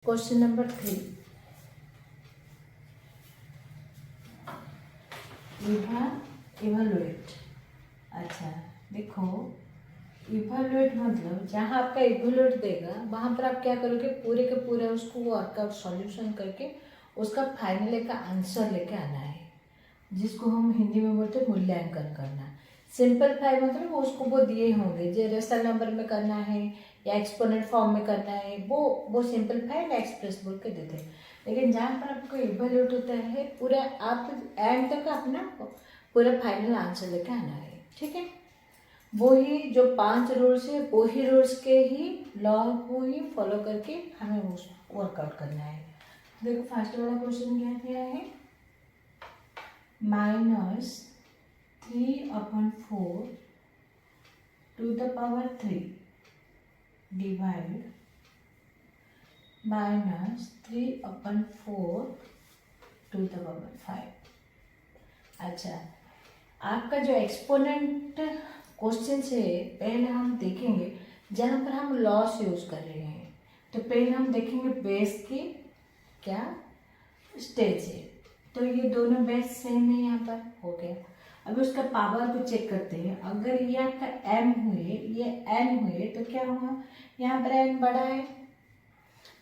Question number 3, evaluate. अच्छा देखो, evaluate मतलब जहाँ आपका इवेलुएट देगा वहाँ पर आप क्या करोगे, पूरे के पूरे उसको वर्कआउट सॉल्यूशन करके उसका फाइनल एक आंसर लेके आना है, जिसको हम हिंदी में बोलते हैं मूल्यांकन करना। सिंपलीफाई मतलब उसको वो दिए होंगे जो रेशनल नंबर में करना है या एक्सपोनेंट फॉर्म में करना है, वो सिंपलीफाई या एक्सप्रेस बोल के देते हैं। लेकिन जहाँ पर आपको इवेल्यूट होता है पूरा आप एंड तक अपना पूरा फाइनल आंसर लेके आना है, ठीक है। वो ही जो 5 रूल्स है वो ही रूल्स के ही लॉ को ही फॉलो करके हमें उसको वर्कआउट करना है। देखो फर्स्ट वाला क्वेश्चन क्या दिया है, -3/4 to the power 3 divide -3/4 to the power 5। अच्छा, आपका जो एक्सपोनेंट क्वेश्चन है पहले हम देखेंगे जहाँ पर हम लॉस यूज कर रहे हैं। तो पहले हम देखेंगे बेस की क्या स्टेज है, तो ये दोनों बेस सेम है, यहाँ पर हो गया। अब उसका पावर को चेक करते हैं। अगर ये आपका m हुए ये n हुए तो क्या हुआ, यहाँ पर n बड़ा है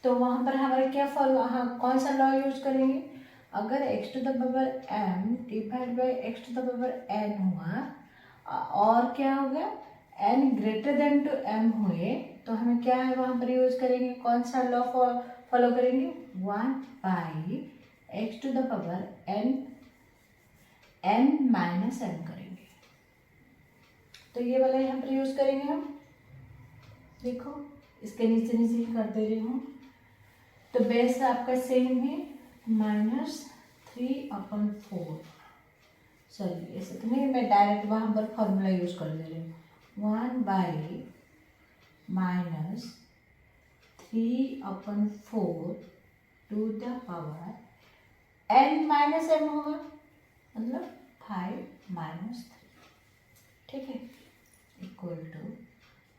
तो वहाँ पर हमारे क्या फॉलो, हाँ कौन सा लॉ यूज करेंगे, अगर x to the power m divide by x to the power n हुआ और क्या होगा n greater than two m हुए तो हमें क्या है वहाँ पर यूज करेंगे, कौन सा लॉ फॉलो करेंगे, 1/x to the power n minus m करेंगे। तो ये वाला यहाँ पर यूज करेंगे हम। देखो इसके नीचे नीचे ही कर दे रही हूँ। तो बेस आपका सेम है -3/4। चलिए ऐसे तो नहीं, मैं डायरेक्ट वहाँ पर फॉर्मूला यूज कर दे रही हूँ, 1/-3/4 to the power n minus m होगा, मतलब 5 - 3, ठीक है, इक्वल टू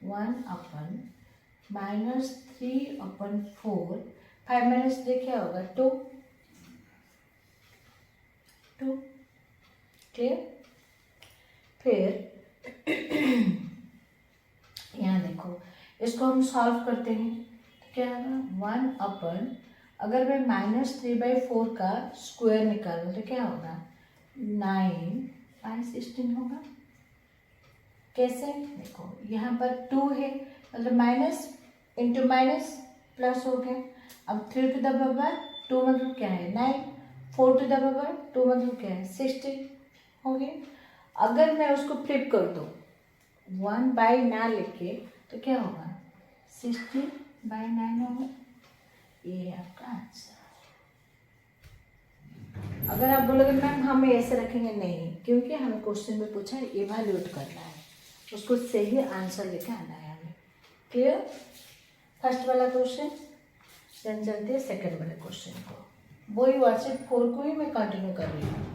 1/-3/4, 5 - 3 क्या होगा 2, क्लियर। फिर यहाँ देखो इसको हम सॉल्व करते हैं तो क्या होगा 1/, अगर मैं -3/4 का स्क्वायर निकालूँ तो क्या होगा 9/16 होगा। कैसे, देखो यहाँ पर 2 है मतलब माइनस इंटू माइनस प्लस हो गया। अब 3 टू द पावर 2 मतलब क्या है 9, 4 टू द पावर 2 मतलब क्या है 16 हो गया। अगर मैं उसको फ्लिप कर दूँ 1/9 ना लेके तो क्या होगा 16/9 होगा, ये आपका आंसर। अगर आप बोलोगे मैम हमें ऐसे रखेंगे, नहीं, क्योंकि हमें क्वेश्चन में पूछा है इवैल्यूएट करना है, उसको सही आंसर लेके आना है हमें। क्लियर फर्स्ट वाला क्वेश्चन। देन चलते हैं सेकंड वाले क्वेश्चन को, वही वर्कशीट 4 को ही मैं कंटिन्यू कर रही हूँ।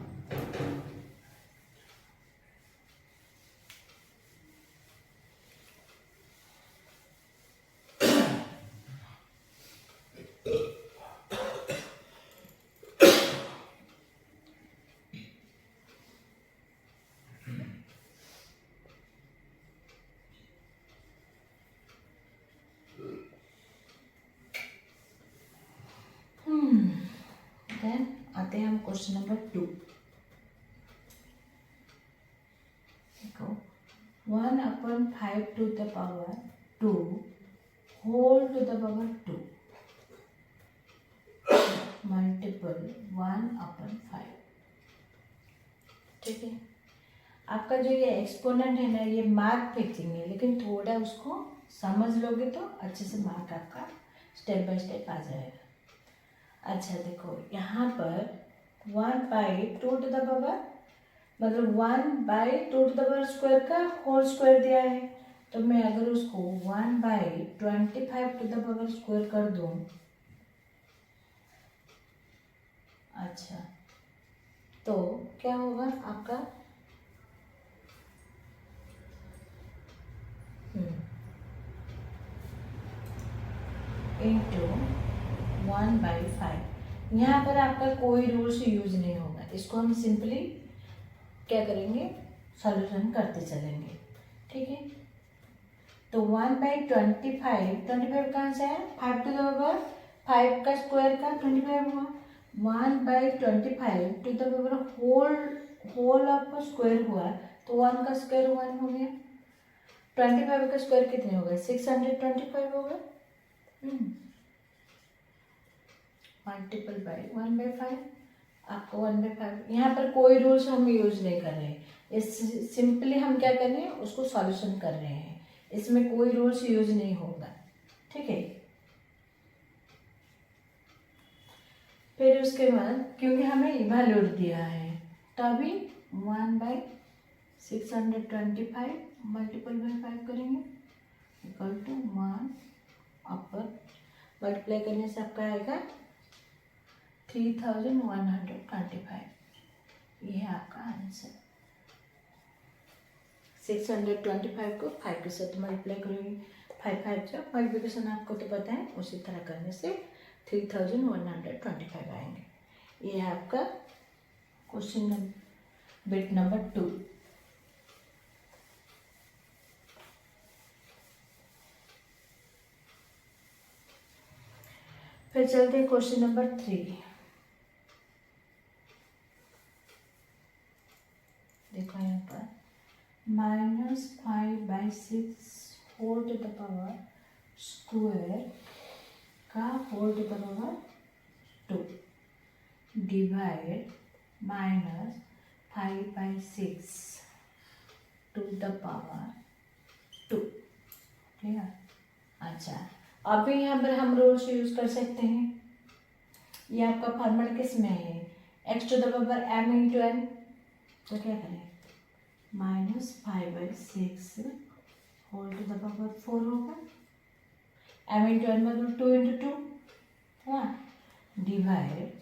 देन आते हैं हम क्वेश्चन नंबर 2। देखो 1/5 to the power 2 whole to the power 2 multiple 1/5, ठीक है। आपका जो ये एक्सपोनेंट है ना ये मार्क फिक्सिंग है, लेकिन थोड़ा उसको समझ लोगे तो अच्छे से मार्क आपका स्टेप बाय स्टेप आ जाएगा। अच्छा देखो यहाँ पर 1/2 टू द पावर मतलब 1/2 टू द पावर स्क्वायर का होल स्क्वायर दिया है, तो मैं अगर उसको 1/25 टू द पावर स्क्वायर कर दूँ, अच्छा तो क्या होगा आपका इंटू 1/5। यहाँ पर आपका कोई रूल्स यूज नहीं होगा, इसको हम सिंपली क्या करेंगे, सॉल्यूशन करते चलेंगे, ठीक है। तो 1/25, 25 कहाँ से आया, 5 टू द पावर 5 का स्क्वायर का 25 हुआ। 1/25 to the power whole of square हुआ, तो 1 का स्क्वायर 1 हो गया। 25 का स्क्वायर कितने हो गए, 625 हो गए। मल्टीपल बाई 1/5, आपको 1/5। यहाँ पर कोई रूल्स हम यूज नहीं कर रहे हैं, इस सिंपली हम क्या कर रहे हैं, उसको सॉल्यूशन कर रहे हैं, इसमें कोई रूल्स यूज नहीं होगा, ठीक है। फिर उसके बाद क्योंकि हमें इवैल्यूएट दिया है, तो अभी 1/625 मल्टीपल बाई 5 करेंगे इक्वल टू 1 अपर मल्टीप्लाई करने से आपका आएगा 3125। ये है आपका आंसर। 625 को 5 के साथ मल्टीप्लाई करेंगे, 5 जब मल्टीप्लिकेशन आपको तो पता है, उसी तरह करने से 3125 आएंगे। ये है आपका क्वेश्चन बिट नंबर 2। फिर चलते हैं क्वेश्चन नंबर 3। देखो यहाँ पर -5/6 whole to the power square का whole to the power 2 divide -5/6 to the power 2, ठीक है। अच्छा, अभी यहाँ पर हम रूल्स यूज कर सकते हैं। ये आपका फॉर्मूला किस में है, x to the power m into n, तो क्या करें, -5/6 होल टू द पावर 4 होगा, m इंटू n मतलब 2 इंटू 2, हाँ, डिवाइड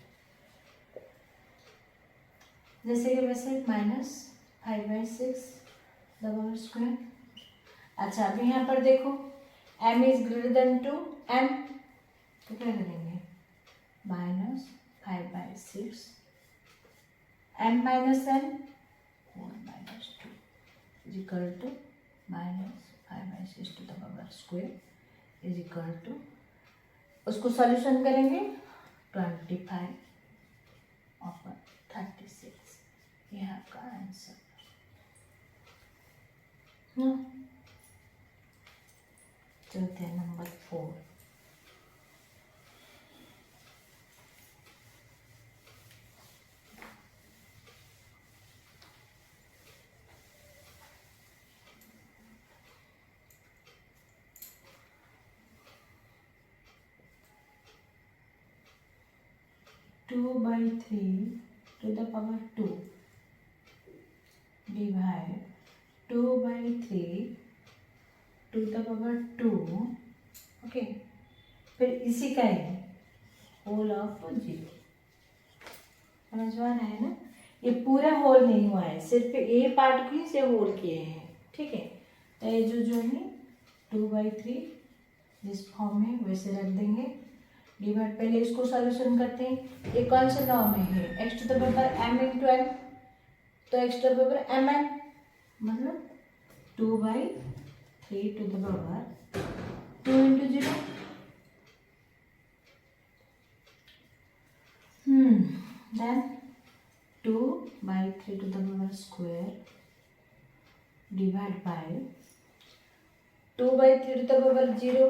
जैसे कि वैसे -5/6 द पावर स्क्वायर। अच्छा, अभी यहाँ पर देखो m is greater than two m, तो क्या करेंगे, -5/6 m minus n 4/2 is equal to -5/6 to the power square is equal to, उसको सॉल्यूशन करेंगे 25/36। ये है आपका आंसर। चलते हैं number 4। Two by 3 to the power 2 divide 2/3 to the power 2, okay. फिर इसी का है होल ऑफ 0, समझ में आ रहा है ना। ये पूरा होल नहीं हुआ है, सिर्फ ए पार्ट को ही से होल किए हैं, ठीक है। तो ये जो है 2/3 जिस फॉर्म में वैसे रख देंगे, डिवाइड, पहले इसको सॉल्यूशन करते हैं। ये कौन से लॉ में है, x to the power m into n, तो x to the power mn मतलब 2/3 to the power 2 into 0, then 2/3 to the power square divided by 2/3 to the power 0,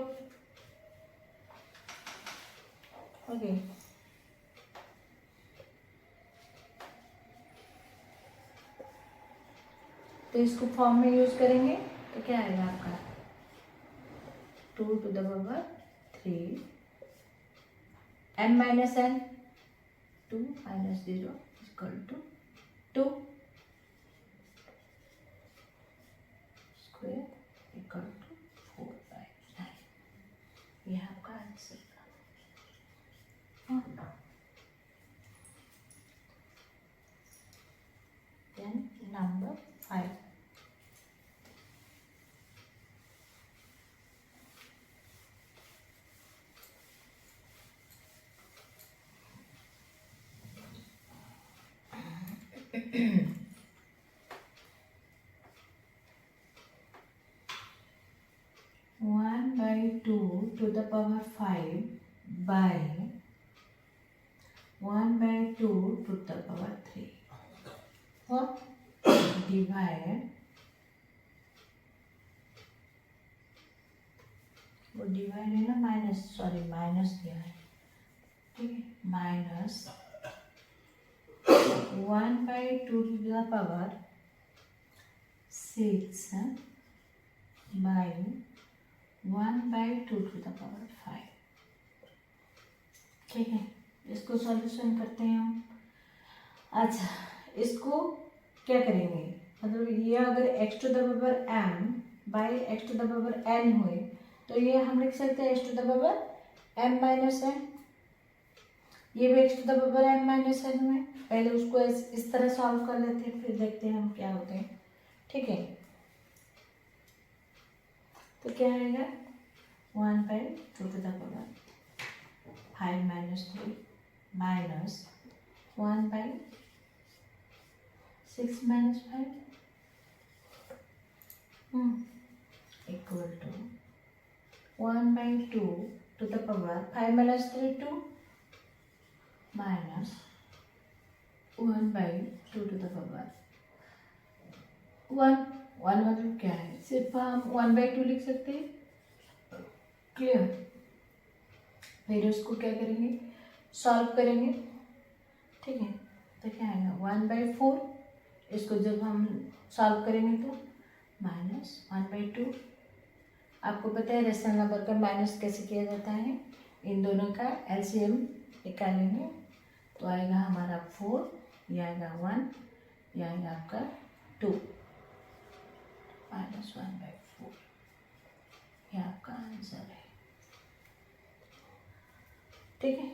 okay. तो इसको फॉर्म में यूज करेंगे तो क्या आएगा आपका 2 to the power 3 m minus n 2 minus 0 is equal to 2 square equal to 4/9। ये आपका आंसर था। Then number 5। 1/2 to the power 5 by 1/2 to the power 3. What? Divide. वो डिवाइड है ना, माइनस दिया है, ठीक है, minus 1/2 to the power 6 by 1/2 to the power 5. ठीक है, इसको सॉल्यूशन करते हैं हम। अच्छा, इसको क्या करेंगे, मतलब ये अगर x to the power m by x to the power n हुए तो ये हम लिख सकते हैं x to the power m minus n। ये भी x to the power m minus n हुए। पहले उसको इस तरह सॉल्व कर लेते हैं, फिर देखते हैं हम क्या होते हैं। ठीक है, तो क्या आएगा, 1/2 to the power 5 minus 3 minus 1/6 minus 5 equal to 1/2 to the power 5 minus 3 2 minus 1/2 to the power 1 मतलब क्या है, सिर्फ हम 1/2 लिख सकते हैं। क्लियर, फिर उसको क्या करेंगे, सॉल्व करेंगे। ठीक है, तो क्या आएगा 1/4, इसको जब हम सॉल्व करेंगे तो माइनस 1/2। आपको पता है रेशनल नंबर का माइनस कैसे किया जाता है, इन दोनों का एलसीएम निकालेंगे तो आएगा हमारा 4, ये आएगा 1, ये आएगा आपका 2 माइनस 1/4, ये आपका आंसर है। ठीक है,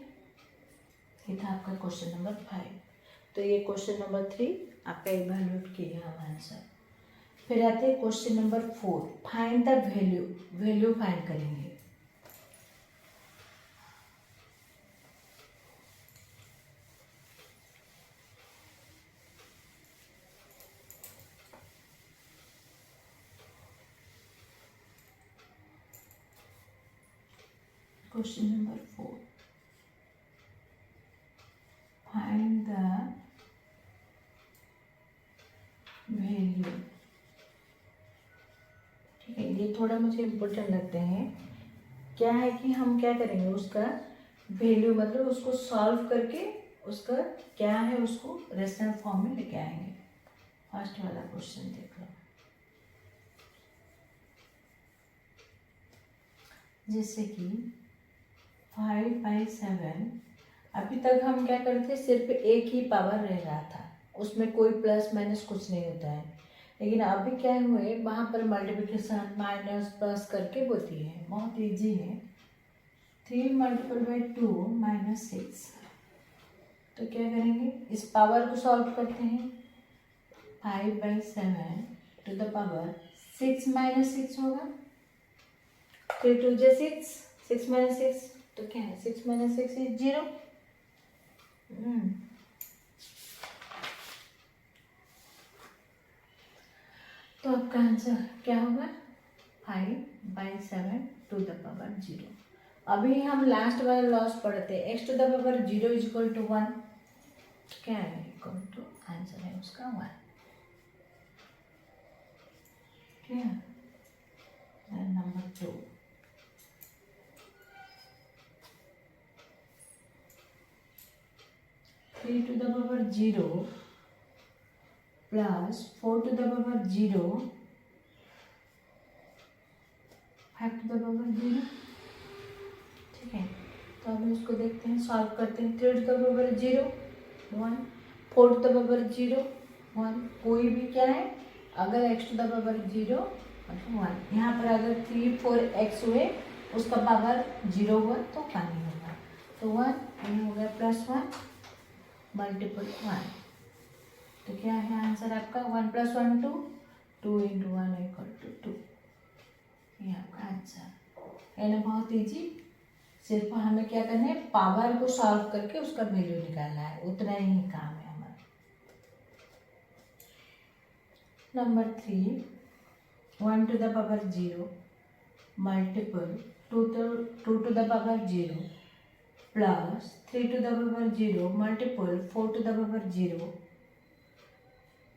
ये था आपका क्वेश्चन नंबर 5। तो ये क्वेश्चन नंबर 3 आपका इवैल्यूएट किया हम आंसर। फिर आते हैं question number 4, find the value find करेंगे। Question number 4, find the value. ठीक है, ये थोड़ा मुझे इम्पोर्टेंट लगते हैं। क्या है कि हम क्या करेंगे, उसका वैल्यू मतलब उसको सॉल्व करके उसका क्या है उसको रेशनल फॉर्म में लेके आएंगे। फर्स्ट वाला क्वेश्चन देख लो, जैसे कि 5/7। अभी तक हम क्या करते, सिर्फ एक ही पावर रह रहा था, उसमें कोई प्लस माइनस कुछ नहीं होता है। लेकिन अभी क्या हुए, वहाँ पर मल्टीप्लिकेशन माइनस प्लस करके होती है, बहुत इजी है। 3 × 2 -6। तो क्या करेंगे, इस पावर को सॉल्व करते हैं। 5/7 to the power 6 - 6 होगा, 3 2 × 6, 6 - 6 तो क्या है, 6 - 6 is 0। तो आपका आंसर क्या होगा, 5/7 to the power 0। अभी हम लास्ट वाला लॉस पढ़ते हैं, x to the power 0 = 1। क्या है, इक्वल टू, आंसर है उसका 1। Clear, number 2, 3 to the power 0 plus 4 to the power 0, 5 to the power 0। ठीक है, तो अब उसको देखते हैं, सॉल्व करते हैं। 3 to the power 0 1, 4 to the power 0 1, कोई भी क्या है, अगर x to the power 0 मतलब 1, यहाँ पर अगर 3 4 x हुए, उसका पावर 0 हुआ तो 1 ही होगा, तो 1 ये हो गया +1 मल्टीपल 1। तो क्या है आंसर आपका, 1 + 1 2, 2 × 1 = 2। ये आपका आंसर है ना, बहुत इजी। सिर्फ हमें क्या करना है, पावर को सॉल्व करके उसका वैल्यू निकालना है, उतना ही काम है हमारा। Number 3, 1 to the power 0 multiple 2 to the power 0 plus 3 to the power 0 multiple 4 to the power 0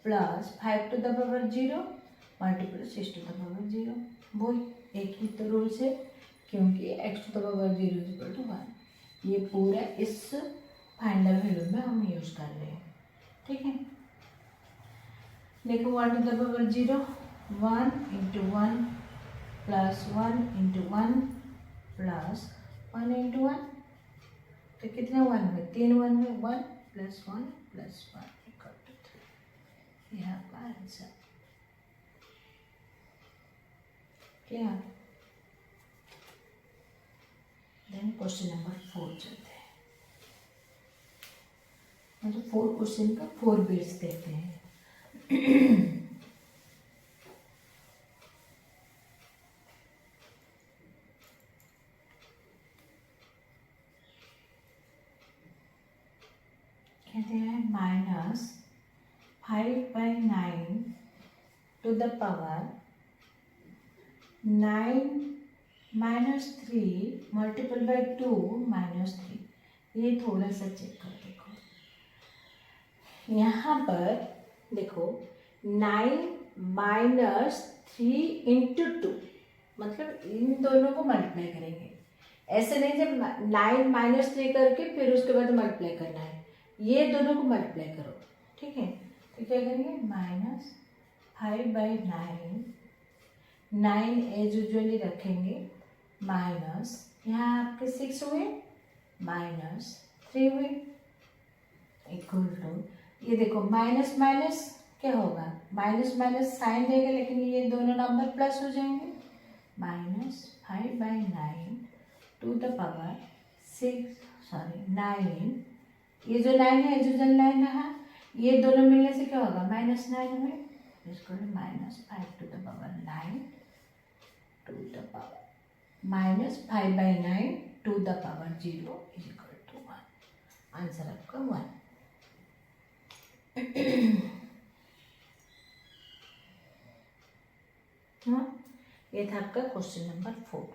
plus 5 to the power 0 multiple 6 to the power 0। वही एक ही तो रूल से, क्योंकि x to the power 0 equal to 1, ये पूरा इस finder value में हम यूज कर रहे हैं। ठीक है, देखो 1 to the power 0 1 into 1 plus 1 into 1 plus 1 into 1, तो कितने 1 में, 3 1 में 1 प्लस 1 प्लस 1 इक्वल टू 3। यह आपका answer. Clear? Then question number 4 चलते हैं। मतलब 4 क्वेश्चन का 4 बिट्स देते हैं। कहते हैं -5/9 to the power 9 -3 multiple by 2 -3। ये थोड़ा सा चेक कर देखो, यहाँ पर देखो 9 -3 इंटू 2, मतलब इन दोनों को मल्टीप्लाई करेंगे। ऐसे नहीं जब 9 -3 करके फिर उसके बाद मल्टीप्लाई करना है, ये दोनों को मल्टीप्लाई करो। ठीक है, तो क्या करेंगे -5/9, 9 एज यूजुअली रखेंगे, माइनस यहाँ आपके 6 हुए -3 हुए इक्वल टू, ये देखो माइनस माइनस क्या होगा, माइनस माइनस साइन रहेगा, लेकिन ये दोनों नंबर प्लस हो जाएंगे। -5/9 टू द पावर 9, ये जो 9 है जो 9 रहा, ये दोनों मिलने से क्या होगा -9 हुए, इसको -5 to the power 9 to the power -5/9 to the power 0 is equal to 1। Answer आपका 1। हाँ, ये था आपका क्वेश्चन नंबर 4।